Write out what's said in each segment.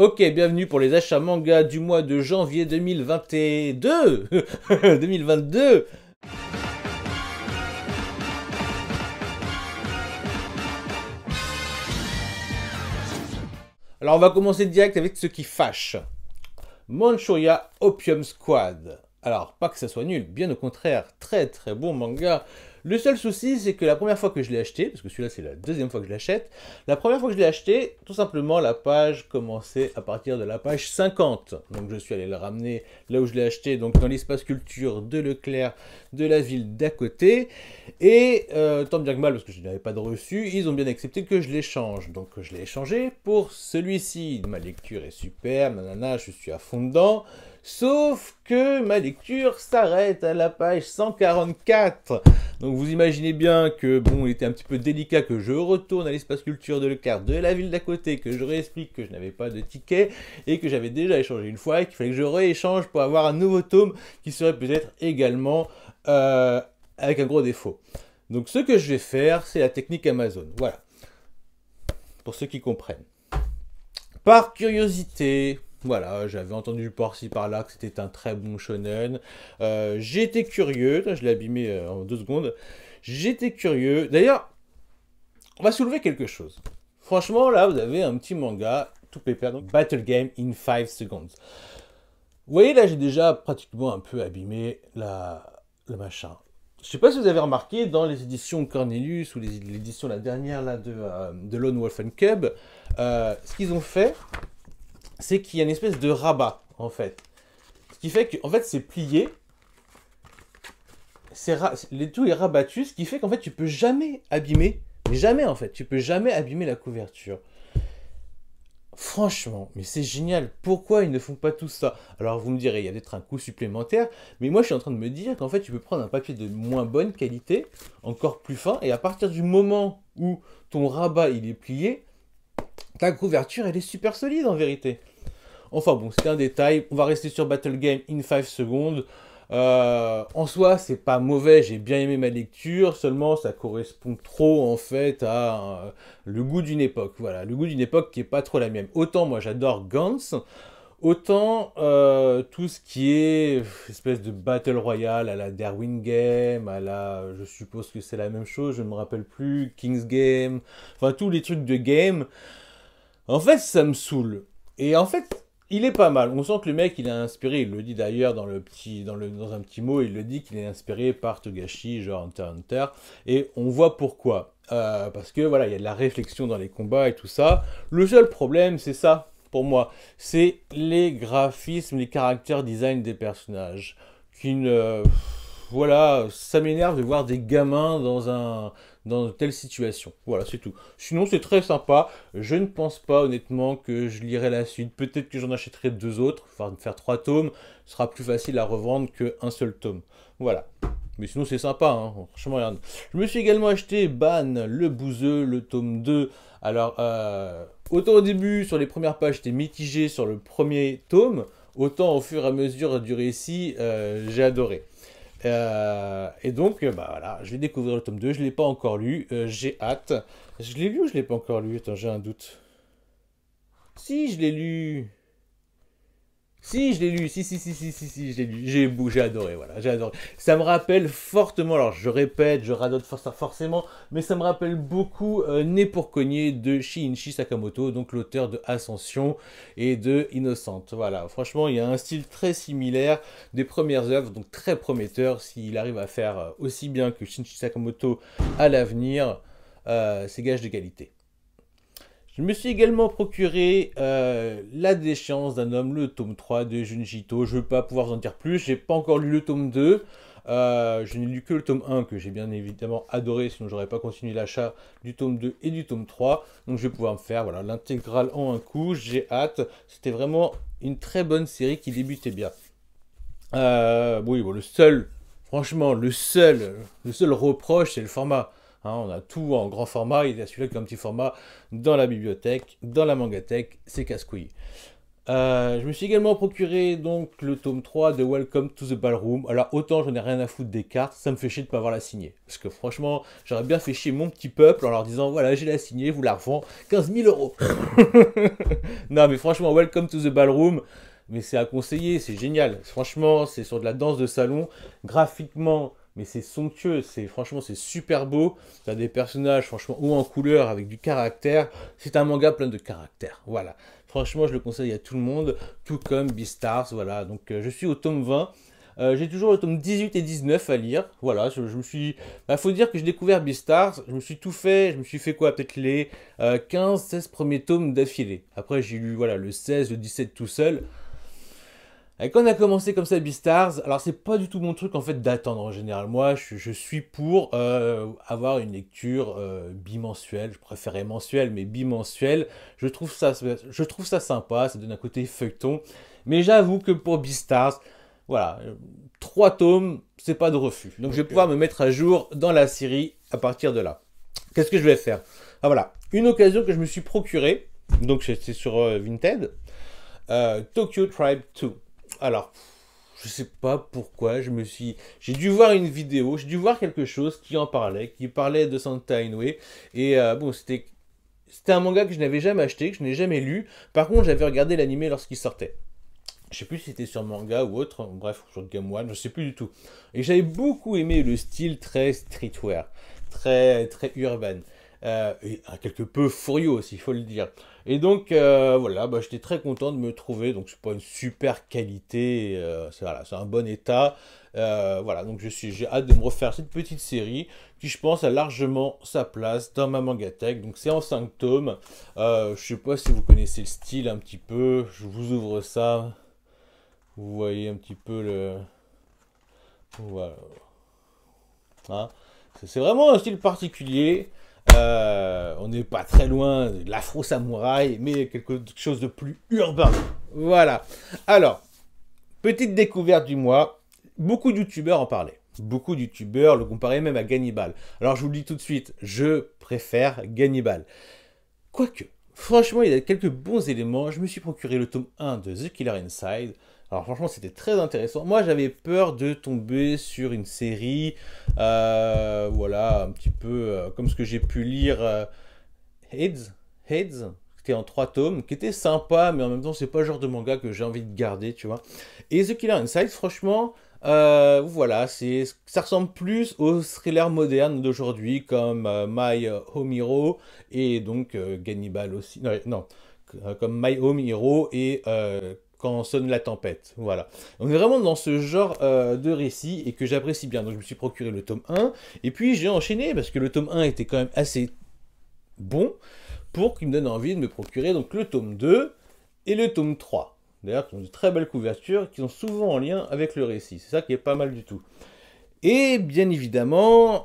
Ok, bienvenue pour les achats manga du mois de janvier 2022 2022. Alors on va commencer direct avec ce qui fâche. Manchuria Opium Squad. Alors, pas que ça soit nul, bien au contraire, très très bon manga. Le seul souci, c'est que la première fois que je l'ai acheté, parce que celui-là c'est la deuxième fois que je l'achète, la première fois que je l'ai acheté, tout simplement la page commençait à partir de la page 50. Donc je suis allé le ramener là où je l'ai acheté, donc dans l'espace culture de Leclerc, de la ville d'à côté. Et tant bien que mal, parce que je n'avais pas de reçu, ils ont bien accepté que je l'échange. Donc je l'ai échangé pour celui-ci. Ma lecture est super, nanana, je suis à fond dedans. Sauf que ma lecture s'arrête à la page 144. Donc vous imaginez bien que bon, il était un petit peu délicat que je retourne à l'espace culture de Leclerc de la ville d'à côté, que je réexplique que je n'avais pas de ticket et que j'avais déjà échangé une fois et qu'il fallait que je rééchange pour avoir un nouveau tome qui serait peut-être également avec un gros défaut. Donc ce que je vais faire, c'est la technique Amazon. Voilà. Pour ceux qui comprennent. Par curiosité, voilà, j'avais entendu par-ci par-là que c'était un très bon shonen. J'étais curieux, je l'ai abîmé en 2 secondes. J'étais curieux. D'ailleurs, on va soulever quelque chose. Franchement, là, vous avez un petit manga, tout pépère, donc Battle Game in 5 seconds. Vous voyez, là, j'ai déjà pratiquement un peu abîmé le machin. Je sais pas si vous avez remarqué, dans les éditions Cornelius ou l'édition la dernière là, de Lone Wolf and Cub, ce qu'ils ont fait, c'est qu'il y a une espèce de rabat, en fait. Ce qui fait que, en fait, c'est plié, tout est rabattu, ce qui fait qu'en fait, tu peux jamais abîmer, mais jamais, en fait, tu peux jamais abîmer la couverture. Franchement, mais c'est génial. Pourquoi ils ne font pas tout ça? Alors vous me direz, il y a peut-être un coût supplémentaire, mais moi je suis en train de me dire qu'en fait tu peux prendre un papier de moins bonne qualité, encore plus fin, et à partir du moment où ton rabat il est plié, ta couverture elle est super solide en vérité. Enfin bon, c'est un détail. On va rester sur Battle Game in 5 secondes. En soi, c'est pas mauvais, j'ai bien aimé ma lecture, seulement ça correspond trop en fait à le goût d'une époque. Voilà, le goût d'une époque qui est pas trop la mienne. Autant moi j'adore Gantz, autant tout ce qui est espèce de Battle Royale à la Darwin Game, à la, je suppose que c'est la même chose, je ne me rappelle plus, King's Game, enfin tous les trucs de game. En fait, ça me saoule. Et en fait, il est pas mal. On sent que le mec, il est inspiré. Il le dit d'ailleurs dans dans un petit mot. Il le dit qu'il est inspiré par Togashi, genre Hunter x Hunter. Et on voit pourquoi. Parce que voilà, il y a de la réflexion dans les combats et tout ça. Le seul problème, c'est ça pour moi. C'est les graphismes, les caractères design des personnages. Qui ne, voilà, ça m'énerve de voir des gamins dans telle situation. Voilà, c'est tout. Sinon, c'est très sympa. Je ne pense pas, honnêtement, que je lirai la suite. Peut-être que j'en achèterai 2 autres, enfin, faire 3 tomes. Ce sera plus facile à revendre qu'un seul tome. Voilà. Mais sinon, c'est sympa, hein. Franchement, regarde. Je me suis également acheté Ban, le bouseux, le tome 2. Alors, autant au début, sur les premières pages, j'étais mitigé sur le premier tome, autant au fur et à mesure du récit, j'ai adoré. Et donc, bah voilà, je vais découvrir le tome 2, je ne l'ai pas encore lu, j'ai hâte. Je l'ai lu ou je ne l'ai pas encore lu? Attends, j'ai un doute. Si, je l'ai lu. Si, je l'ai lu, si, je l'ai lu. J'ai adoré, voilà, j'ai adoré. Ça me rappelle fortement, alors je répète, je radote forcément, mais ça me rappelle beaucoup Né pour cogner de Shinichi Sakamoto, donc l'auteur de Ascension et de Innocente. Voilà, franchement, il y a un style très similaire des premières œuvres, donc très prometteur. S'il arrive à faire aussi bien que Shinichi Sakamoto à l'avenir, c'est gage de qualité. Je me suis également procuré La déchéance d'un homme, le tome 3 de Junji Ito. Je ne veux pas pouvoir vous en dire plus, j'ai pas encore lu le tome 2. Je n'ai lu que le tome 1 que j'ai bien évidemment adoré, sinon j'aurais pas continué l'achat du tome 2 et du tome 3. Donc je vais pouvoir me faire voilà, l'intégrale en un coup, j'ai hâte. C'était vraiment une très bonne série qui débutait bien. Oui, bon, franchement, le seul reproche, c'est le format. Hein, on a tout en grand format, il y a celui-là qui est un petit format dans la bibliothèque, dans la mangathèque, c'est casse-couille. Je me suis également procuré donc le tome 3 de Welcome to the Ballroom. Alors autant j'en ai rien à foutre des cartes, ça me fait chier de pas avoir la signée. Parce que franchement, j'aurais bien fait chier mon petit peuple en leur disant voilà j'ai la signée, vous la revends 15 000 euros. Non mais franchement, Welcome to the Ballroom, mais c'est à conseiller, c'est génial. Franchement, c'est sur de la danse de salon, graphiquement, mais c'est somptueux, franchement c'est super beau. T'as des personnages franchement hauts en couleur avec du caractère. C'est un manga plein de caractère, voilà. Franchement, je le conseille à tout le monde, tout comme Beastars, voilà. Donc je suis au tome 20. J'ai toujours le tome 18 et 19 à lire. Voilà, je me suis... faut dire que j'ai découvert Beastars, je me suis tout fait, je me suis fait quoi? Peut-être les 15-16 premiers tomes d'affilée. Après, j'ai lu voilà, le 16, le 17 tout seul. Et quand on a commencé comme ça Beastars, alors c'est pas du tout mon truc en fait d'attendre en général. Moi, je suis pour avoir une lecture bimensuelle. Je préférais mensuelle, mais bimensuelle. Je trouve ça sympa, ça donne un côté feuilleton. Mais j'avoue que pour Beastars, voilà, 3 tomes, c'est pas de refus. Donc je vais pouvoir me mettre à jour dans la série à partir de là. Qu'est-ce que je vais faire? Ah voilà, une occasion que je me suis procurée, donc c'est sur Vinted, Tokyo Tribe 2. Alors, je sais pas pourquoi, j'ai dû voir une vidéo, j'ai dû voir quelque chose qui en parlait, qui parlait de Santa Inoue, et bon, c'était un manga que je n'avais jamais acheté, que je n'ai jamais lu. Par contre, j'avais regardé l'animé lorsqu'il sortait. Je sais plus si c'était sur manga ou autre, bref, sur Game One, je sais plus du tout. Et j'avais beaucoup aimé le style très streetwear, très urban. Et quelque peu furieux aussi, il faut le dire. Et donc, voilà, j'étais très content de me trouver. Donc, c'est pas une super qualité, c'est un bon état. Voilà, donc j'ai hâte de me refaire cette petite série qui, je pense, a largement sa place dans ma mangatech. Donc, c'est en 5 tomes. Je sais pas si vous connaissez le style un petit peu. Je vous ouvre ça. Vous voyez un petit peu le... Voilà. Hein, c'est vraiment un style particulier. On n'est pas très loin de l'afro-samouraï, mais quelque chose de plus urbain. Voilà. Alors, petite découverte du mois. Beaucoup de youtubeurs en parlaient. Beaucoup de youtubeurs le comparaient même à Gannibal. Alors, je vous le dis tout de suite, je préfère Gannibal. Quoique, franchement, il y a quelques bons éléments. Je me suis procuré le tome 1 de The Killer Inside. Alors franchement, c'était très intéressant. Moi, j'avais peur de tomber sur une série, voilà, un petit peu comme ce que j'ai pu lire, Heads, c'était en 3 tomes, qui était sympa, mais en même temps, c'est pas le genre de manga que j'ai envie de garder, tu vois. Et The Killer Inside, franchement, voilà, ça ressemble plus aux thrillers modernes d'aujourd'hui, comme My Home Hero, et donc Gannibal aussi, non, comme My Home Hero et... quand sonne la tempête, voilà. On est vraiment dans ce genre de récit et que j'apprécie bien. Donc je me suis procuré le tome 1 et puis j'ai enchaîné parce que le tome 1 était quand même assez bon pour qu'il me donne envie de me procurer donc le tome 2 et le tome 3. D'ailleurs, qui ont de très belles couvertures qui sont souvent en lien avec le récit. C'est ça qui est pas mal du tout. Et bien évidemment,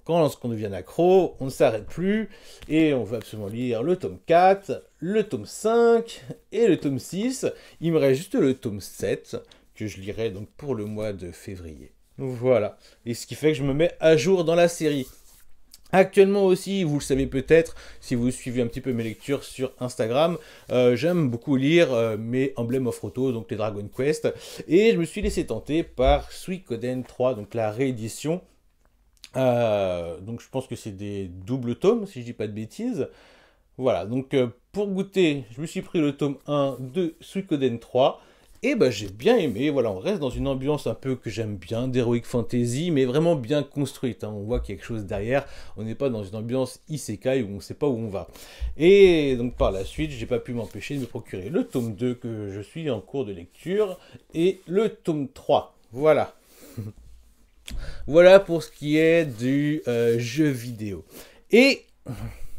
lorsqu'on devient accro, on ne s'arrête plus et on veut absolument lire le tome 4, le tome 5 et le tome 6. Il me reste juste le tome 7 que je lirai donc pour le mois de février. Voilà. Et ce qui fait que je me mets à jour dans la série. Actuellement aussi, vous le savez peut-être, si vous suivez un petit peu mes lectures sur Instagram, j'aime beaucoup lire mes Emblem of Roto, donc les Dragon Quest, et je me suis laissé tenter par Suikoden 3, donc la réédition. Donc je pense que c'est des doubles tomes, si je dis pas de bêtises. Voilà, donc pour goûter, je me suis pris le tome 1 de Suikoden 3, et j'ai bien aimé, voilà, on reste dans une ambiance un peu que j'aime bien, d'Heroic Fantasy, mais vraiment bien construite, hein. On voit qu'il y a quelque chose derrière, on n'est pas dans une ambiance isekai où on ne sait pas où on va. Et donc par la suite, j'ai pas pu m'empêcher de me procurer le tome 2 que je suis en cours de lecture, et le tome 3, voilà. Voilà pour ce qui est du jeu vidéo. Et...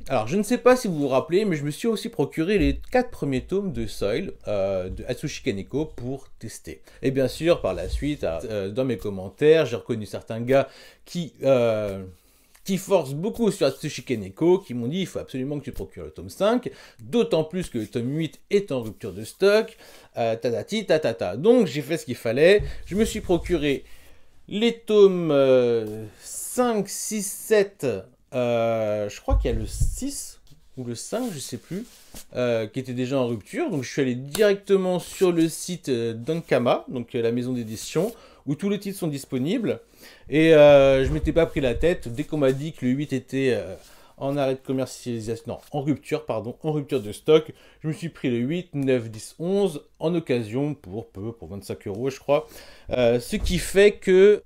alors, je ne sais pas si vous vous rappelez, mais je me suis aussi procuré les 4 premiers tomes de Soil, de Atsushi Kaneko, pour tester. Et bien sûr, par la suite, dans mes commentaires, j'ai reconnu certains gars qui forcent beaucoup sur Atsushi Kaneko, qui m'ont dit il faut absolument que tu procures le tome 5, d'autant plus que le tome 8 est en rupture de stock, tatati tatata. Donc, j'ai fait ce qu'il fallait, je me suis procuré les tomes 5, 6, 7... je crois qu'il y a le 6, ou le 5, je sais plus, qui était déjà en rupture. Donc je suis allé directement sur le site d'Ankama, donc la maison d'édition, où tous les titres sont disponibles. Et je m'étais pas pris la tête, dès qu'on m'a dit que le 8 était en arrêt de commercialisation, non, en rupture, pardon, en rupture de stock, je me suis pris le 8, 9, 10, 11 en occasion pour 25 € je crois. Ce qui fait que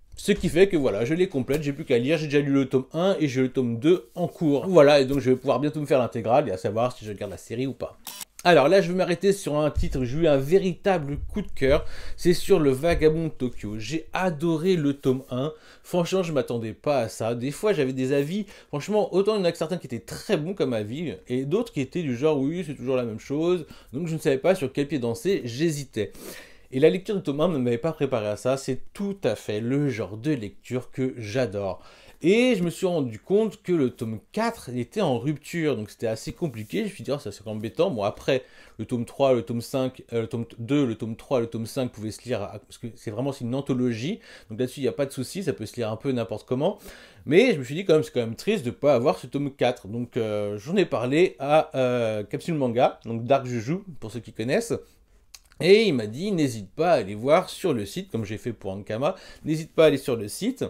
voilà, je les complète, j'ai plus qu'à lire, j'ai déjà lu le tome 1 et j'ai le tome 2 en cours. Voilà, et donc je vais pouvoir bientôt me faire l'intégrale et à savoir si je garde la série ou pas. Alors là, je vais m'arrêter sur un titre où j'ai eu un véritable coup de cœur, c'est sur Le Vagabond de Tokyo. J'ai adoré le tome 1, franchement, je m'attendais pas à ça. Des fois, j'avais des avis, franchement, autant il y en a que certains qui étaient très bons comme avis, et d'autres qui étaient du genre, oui, c'est toujours la même chose, donc je ne savais pas sur quel pied danser, j'hésitais. Et la lecture de tome 1 ne m'avait pas préparé à ça, c'est tout à fait le genre de lecture que j'adore. Et je me suis rendu compte que le tome 4 était en rupture, donc c'était assez compliqué. Je me suis dit, oh, ça c'est embêtant. Bon, après, le tome 3, le tome 5, le tome 2, le tome 3, le tome 5 pouvaient se lire, parce que c'est vraiment une anthologie, donc là-dessus, il n'y a pas de souci, ça peut se lire un peu n'importe comment. Mais je me suis dit, c'est quand même triste de ne pas avoir ce tome 4. Donc j'en ai parlé à Capsule Manga, donc Dark Juju, pour ceux qui connaissent. Et il m'a dit, n'hésite pas à aller voir sur le site, comme j'ai fait pour Ankama, n'hésite pas à aller sur le site.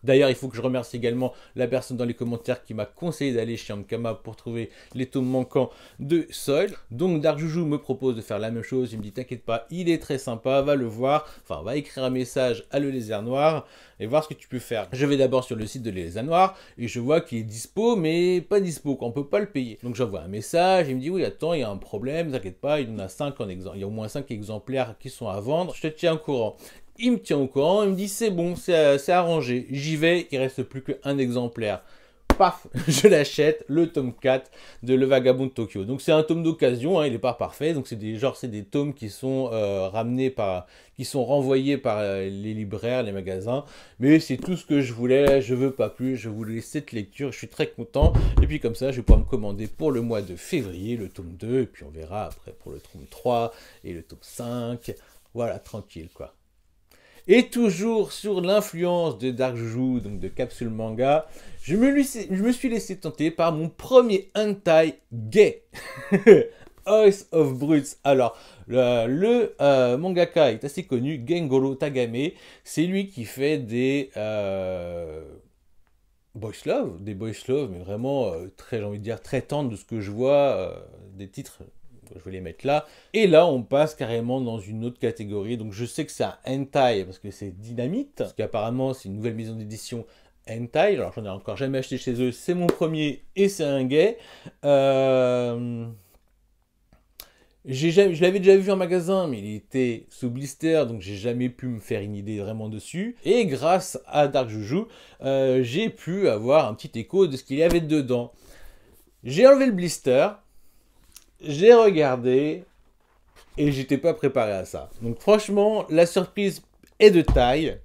D'ailleurs, il faut que je remercie également la personne dans les commentaires qui m'a conseillé d'aller chez Ankama pour trouver les tomes manquants de Soil. Donc Dark Juju me propose de faire la même chose, il me dit, t'inquiète pas, il est très sympa, va le voir, enfin, va écrire un message à Le Lézard Noir et voir ce que tu peux faire. Je vais d'abord sur le site de Le Lézard Noir et je vois qu'il est dispo, mais pas dispo, qu'on peut pas le payer. Donc j'envoie un message, il me dit, oui, attends, il y a un problème, t'inquiète pas, il y en a 5 en exemple, il y a au moins 5 exemplaires qui sont à vendre, je te tiens au courant. Il me tient au courant, il me dit c'est bon, c'est arrangé, j'y vais, il reste plus qu'un exemplaire. Paf, je l'achète, le tome 4 de Le Vagabond de Tokyo. Donc c'est un tome d'occasion, hein, il n'est pas parfait, donc c'est des tomes qui sont qui sont renvoyés par les libraires, les magasins, mais c'est tout ce que je voulais, je veux pas plus, je voulais cette lecture, je suis très content, et puis comme ça je vais pouvoir me commander pour le mois de février le tome 2, et puis on verra après pour le tome 3 et le tome 5, voilà, tranquille quoi. Et toujours sur l'influence de Dark Juju, donc de Capsule Manga, je me suis laissé tenter par mon premier hentai gay. House of Brutes. Alors, le mangaka est assez connu, Gengoro Tagame. C'est lui qui fait des boys love, mais vraiment très, j'ai envie de dire, très tendres de ce que je vois, des titres. Je vais les mettre là. Et là, on passe carrément dans une autre catégorie. Donc, je sais que c'est un hentai parce que c'est Dynamite. Parce qu'apparemment, c'est une nouvelle maison d'édition hentai. Alors, j'en ai encore jamais acheté chez eux. C'est mon premier et c'est un gay. Je l'avais déjà vu en magasin, mais il était sous blister, donc j'ai jamais pu me faire une idée vraiment dessus. Et grâce à Dark Juju, j'ai pu avoir un petit écho de ce qu'il y avait dedans. J'ai enlevé le blister. J'ai regardé et j'étais pas préparé à ça. Donc franchement, la surprise est de taille.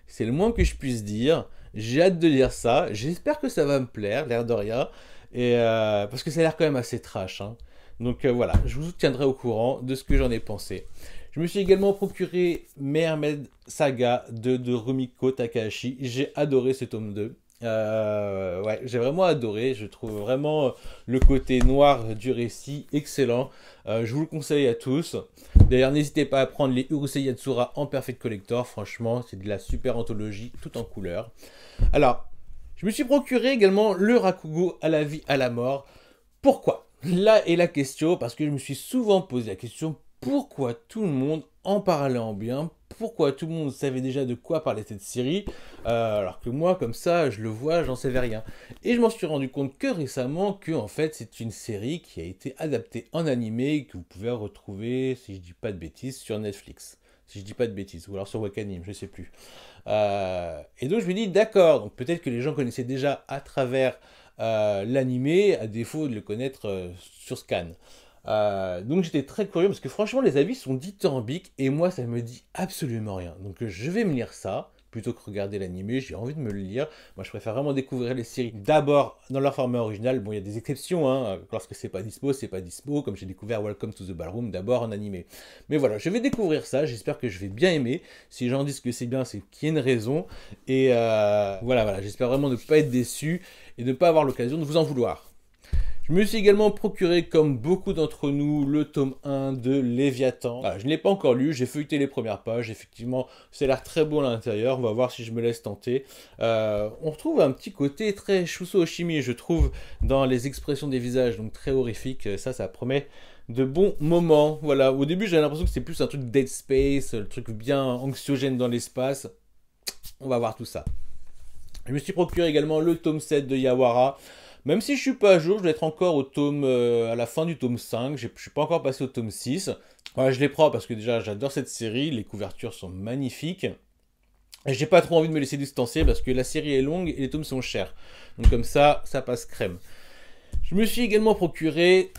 C'est le moins que je puisse dire. J'ai hâte de lire ça. J'espère que ça va me plaire, l'air de rien. Et parce que ça a l'air quand même assez trash. Hein. Donc voilà, je vous tiendrai au courant de ce que j'en ai pensé. Je me suis également procuré Mermaid Saga de Rumiko Takahashi. J'ai adoré ce tome 2. Ouais, j'ai vraiment adoré, je trouve vraiment le côté noir du récit excellent, je vous le conseille à tous. D'ailleurs n'hésitez pas à prendre les Urusei Yatsura en Perfect Collector, franchement c'est de la super anthologie tout en couleur. Alors, je me suis procuré également le Rakugo à la vie, à la mort. Pourquoi? Là est la question, parce que je me suis souvent posé la question, pourquoi tout le monde en parlait en bien? Pourquoi tout le monde savait déjà de quoi parlait cette série, alors que moi, comme ça, je le vois, j'en savais rien. Et je m'en suis rendu compte que récemment, que en fait, c'est une série qui a été adaptée en animé, que vous pouvez retrouver, si je dis pas de bêtises, sur Netflix. Si je dis pas de bêtises, ou alors sur Wakanim, je sais plus. Et donc je me dis, d'accord, donc peut-être que les gens connaissaient déjà à travers l'animé, à défaut de le connaître sur Scan. Donc j'étais très curieux parce que franchement les avis sont dithyrambiques et moi ça me dit absolument rien. Donc je vais me lire ça plutôt que regarder l'animé, j'ai envie de me le lire. Moi je préfère vraiment découvrir les séries d'abord dans leur format original. Bon il y a des exceptions, hein. Lorsque c'est pas dispo, comme j'ai découvert Welcome to the Ballroom d'abord en animé. Mais voilà, je vais découvrir ça, j'espère que je vais bien aimer. Si les gens disent que c'est bien, c'est qu'il y a une raison. Et voilà, j'espère vraiment ne pas être déçu et ne pas avoir l'occasion de vous en vouloir. Je me suis également procuré, comme beaucoup d'entre nous, le tome 1 de Léviathan. Voilà, je ne l'ai pas encore lu, j'ai feuilleté les premières pages, effectivement, ça a l'air très beau à l'intérieur, on va voir si je me laisse tenter. On retrouve un petit côté très Shuso Oshimi, je trouve, dans les expressions des visages, donc très horrifique, ça promet de bons moments. Voilà, au début j'avais l'impression que c'était plus un truc Dead Space, le truc bien anxiogène dans l'espace. On va voir tout ça. Je me suis procuré également le tome 7 de Yawara. Même si je suis pas à jour, je dois être encore au tome, à la fin du tome 5. Je suis pas encore passé au tome 6. Voilà, je les prends parce que déjà j'adore cette série. Les couvertures sont magnifiques. Et j'ai pas trop envie de me laisser distancer parce que la série est longue et les tomes sont chers. Donc comme ça passe crème. Je me suis également procuré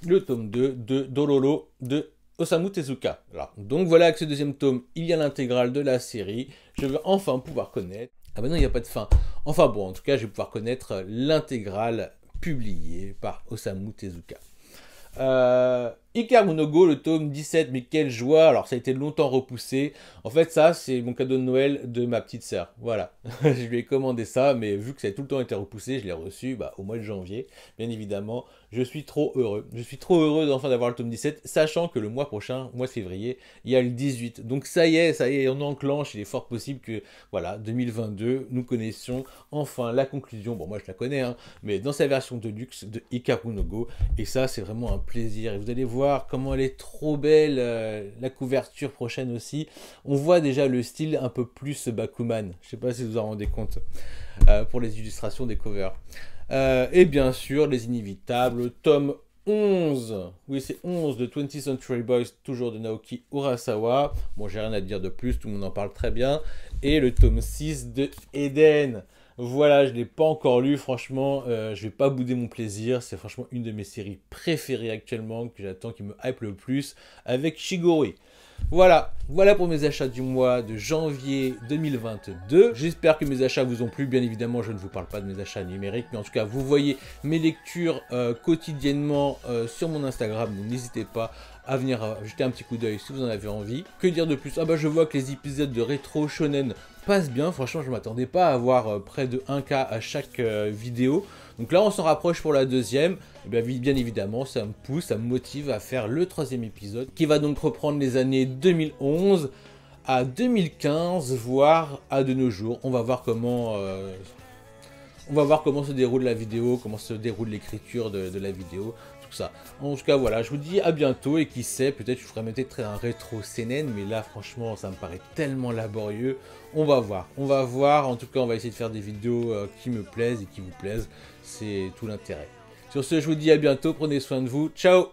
le tome 2 de Dororo de Osamu Tezuka. Voilà. Donc voilà, avec ce deuxième tome, il y a l'intégrale de la série. Je vais enfin pouvoir connaître... Ah bah non, il n'y a pas de fin. Enfin bon, en tout cas, je vais pouvoir connaître l'intégrale publiée par Osamu Tezuka. Hikaru no Go, le tome 17, mais quelle joie. Alors ça a été longtemps repoussé. En fait ça c'est mon cadeau de Noël de ma petite sœur. Voilà, je lui ai commandé ça, mais vu que ça a tout le temps été repoussé, je l'ai reçu au mois de janvier. Bien évidemment, je suis trop heureux. Je suis trop heureux d'enfin d'avoir le tome 17, sachant que le mois prochain, mois de février, il y a le 18. Donc ça y est, on enclenche. Il est fort possible que, voilà, 2022, nous connaissions enfin la conclusion. Bon, moi je la connais, hein, mais dans sa version de luxe de Hikaru no Go. Et ça, c'est vraiment un plaisir. Et vous allez voir comment elle est trop belle, la couverture prochaine aussi. On voit déjà le style un peu plus Bakuman. Je sais pas si vous en rendez compte pour les illustrations des covers. Et bien sûr, les inévitables, tome 11. Oui, c'est 11 de 20th Century Boys, toujours de Naoki Urasawa. Bon, j'ai rien à dire de plus, tout le monde en parle très bien. Et le tome 6 de Eden. Voilà, je ne l'ai pas encore lu, franchement, je vais pas bouder mon plaisir. C'est franchement une de mes séries préférées actuellement, que j'attends, qui me hype le plus, avec Shigori. Voilà pour mes achats du mois de janvier 2022. J'espère que mes achats vous ont plu. Bien évidemment, je ne vous parle pas de mes achats numériques, mais en tout cas, vous voyez mes lectures quotidiennement sur mon Instagram. Donc n'hésitez pas à venir jeter un petit coup d'œil si vous en avez envie. Que dire de plus? Ah bah je vois que les épisodes de Rétro Shonen passent bien. Franchement, je ne m'attendais pas à avoir près de 1K à chaque vidéo. Donc là, on s'en rapproche pour la deuxième. Et bien évidemment, ça me pousse, ça me motive à faire le troisième épisode, qui va donc reprendre les années 2011 à 2015, voire à de nos jours. On va voir comment se déroule la vidéo, comment se déroule l'écriture de la vidéo, tout ça. En tout cas, voilà, je vous dis à bientôt, et qui sait, peut-être je ferai peut-être un rétro CNN, mais là, franchement, ça me paraît tellement laborieux. On va voir, en tout cas, on va essayer de faire des vidéos qui me plaisent et qui vous plaisent, c'est tout l'intérêt. Sur ce, je vous dis à bientôt, prenez soin de vous, ciao!